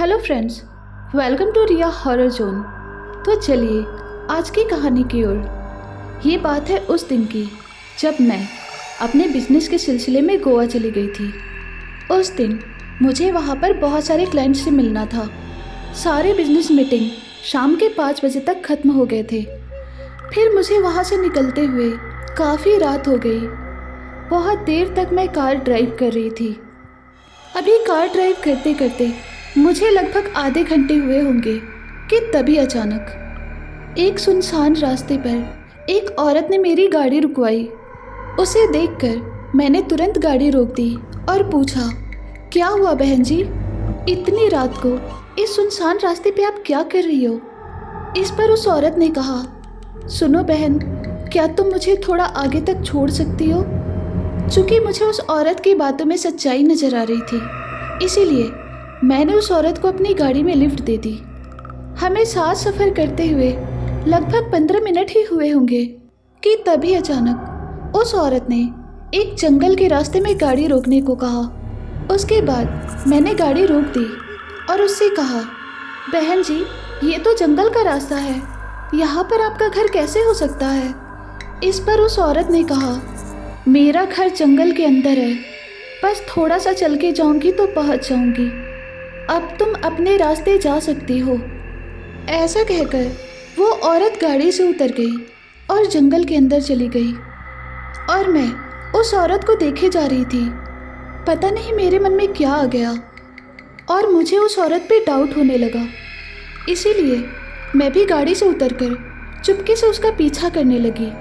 Hello friends, welcome to Riya horror zone. तो चलिए आज की कहानी की ओर। ये बात है उस दिन की जब मैं अपने बिजनेस के सिलसिले में गोवा चली गई थी। उस दिन मुझे वहाँ पर बहुत सारे क्लाइंट से मिलना था। सारे बिजनेस मीटिंग शाम के 5 बजे तक ख़त्म हो गए थे। फिर मुझे वहाँ से निकलते हुए काफ़ी रात हो गई। बहुत देर तक मैं कार ड्राइव कर रही थी। अभी कार ड्राइव करते करते मुझे लगभग आधे घंटे हुए होंगे कि तभी अचानक एक सुनसान रास्ते पर एक औरत ने मेरी गाड़ी रुकवाई। उसे देखकर मैंने तुरंत गाड़ी रोक दी और पूछा, क्या हुआ बहन जी? इतनी रात को इस सुनसान रास्ते पे आप क्या कर रही हो? इस पर उस औरत ने कहा, सुनो बहन, क्या तुम मुझे थोड़ा आगे तक छोड़ सकती हो? चूँकि मुझे उस औरत की बातों में सच्चाई नज़र आ रही थी, इसीलिए मैंने उस औरत को अपनी गाड़ी में लिफ्ट दे दी। हमें साथ सफ़र करते हुए लगभग 15 मिनट ही हुए होंगे कि तभी अचानक उस औरत ने एक जंगल के रास्ते में गाड़ी रोकने को कहा। उसके बाद मैंने गाड़ी रोक दी और उससे कहा, बहन जी, ये तो जंगल का रास्ता है, यहाँ पर आपका घर कैसे हो सकता है? इस पर उस औरत ने कहा, मेरा घर जंगल के अंदर है, बस थोड़ा सा चल के जाऊँगी तो पहुँच जाऊँगी। अब तुम अपने रास्ते जा सकती हो। ऐसा कहकर वो औरत गाड़ी से उतर गई और जंगल के अंदर चली गई। और मैं उस औरत को देखे जा रही थी। पता नहीं मेरे मन में क्या आ गया और मुझे उस औरत पे डाउट होने लगा। इसीलिए मैं भी गाड़ी से उतरकर चुपके से उसका पीछा करने लगी।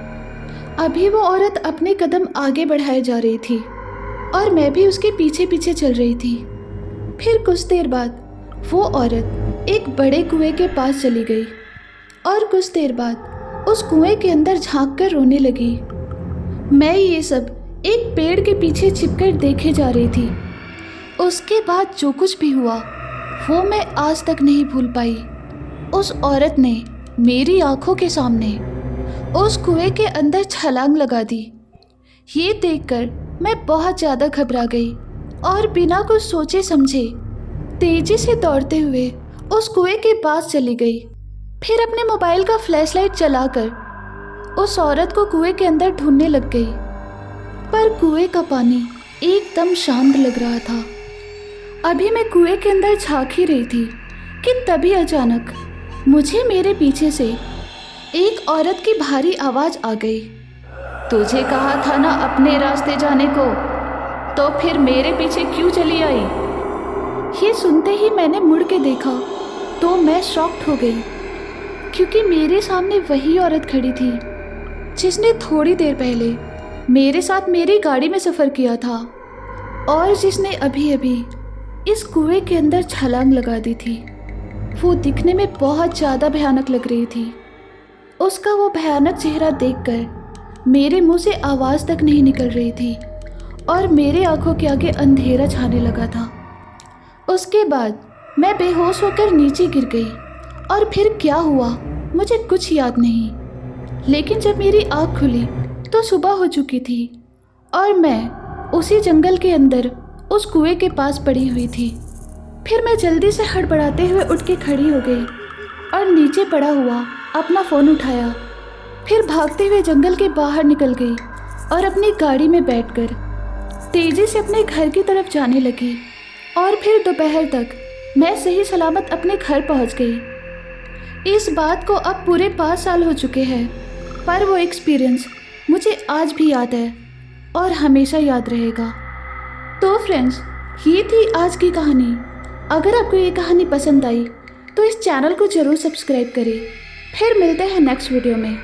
अभी वो औरत अपने कदम आगे बढ़ाए जा रही थी और मैं भी उसके पीछे पीछे चल रही थी। फिर कुछ देर बाद वो औरत एक बड़े कुएं के पास चली गई और कुछ देर बाद उस कुएं के अंदर झांक कर रोने लगी। मैं ये सब एक पेड़ के पीछे छिपकर देखे जा रही थी। उसके बाद जो कुछ भी हुआ वो मैं आज तक नहीं भूल पाई। उस औरत ने मेरी आंखों के सामने उस कुएं के अंदर छलांग लगा दी। ये देखकर मैं बहुत ज़्यादा घबरा गई और बिना कुछ सोचे समझे तेजी से दौड़ते हुए उस कुएं के पास चली गई। फिर अपने मोबाइल का फ्लैशलाइट जलाकर उस औरत को कुएं के अंदर ढूंढने लग गई, पर कुएं का पानी एकदम शांत लग रहा था। अभी मैं कुएं के अंदर झांक ही रही थी कि तभी अचानक मुझे मेरे पीछे से एक औरत की भारी आवाज़ आ गई, तुझे कहा था ना अपने रास्ते जाने को, तो फिर मेरे पीछे क्यों चली आई? ये सुनते ही मैंने मुड़ के देखा तो मैं शॉक्ड हो गई, क्योंकि मेरे सामने वही औरत खड़ी थी जिसने थोड़ी देर पहले मेरे साथ मेरी गाड़ी में सफ़र किया था और जिसने अभी अभी इस कुएं के अंदर छलांग लगा दी थी। वो दिखने में बहुत ज़्यादा भयानक लग रही थी। उसका वो भयानक चेहरा देखकर मेरे मुंह से आवाज़ तक नहीं निकल रही थी और मेरे आंखों के आगे अंधेरा छाने लगा था। उसके बाद मैं बेहोश होकर नीचे गिर गई और फिर क्या हुआ मुझे कुछ याद नहीं। लेकिन जब मेरी आँख खुली तो सुबह हो चुकी थी और मैं उसी जंगल के अंदर उस कुएं के पास पड़ी हुई थी। फिर मैं जल्दी से हड़बड़ाते हुए उठ के खड़ी हो गई और नीचे पड़ा हुआ अपना फ़ोन उठाया। फिर भागते हुए जंगल के बाहर निकल गई और अपनी गाड़ी में बैठकर तेज़ी से अपने घर की तरफ जाने लगी। और फिर दोपहर तक मैं सही सलामत अपने घर पहुंच गई। इस बात को अब पूरे 5 साल हो चुके हैं, पर वो एक्सपीरियंस मुझे आज भी याद है और हमेशा याद रहेगा। तो फ्रेंड्स, ये थी आज की कहानी। अगर आपको ये कहानी पसंद आई तो इस चैनल को ज़रूर सब्सक्राइब करें। फिर मिलते हैं नेक्स्ट वीडियो में।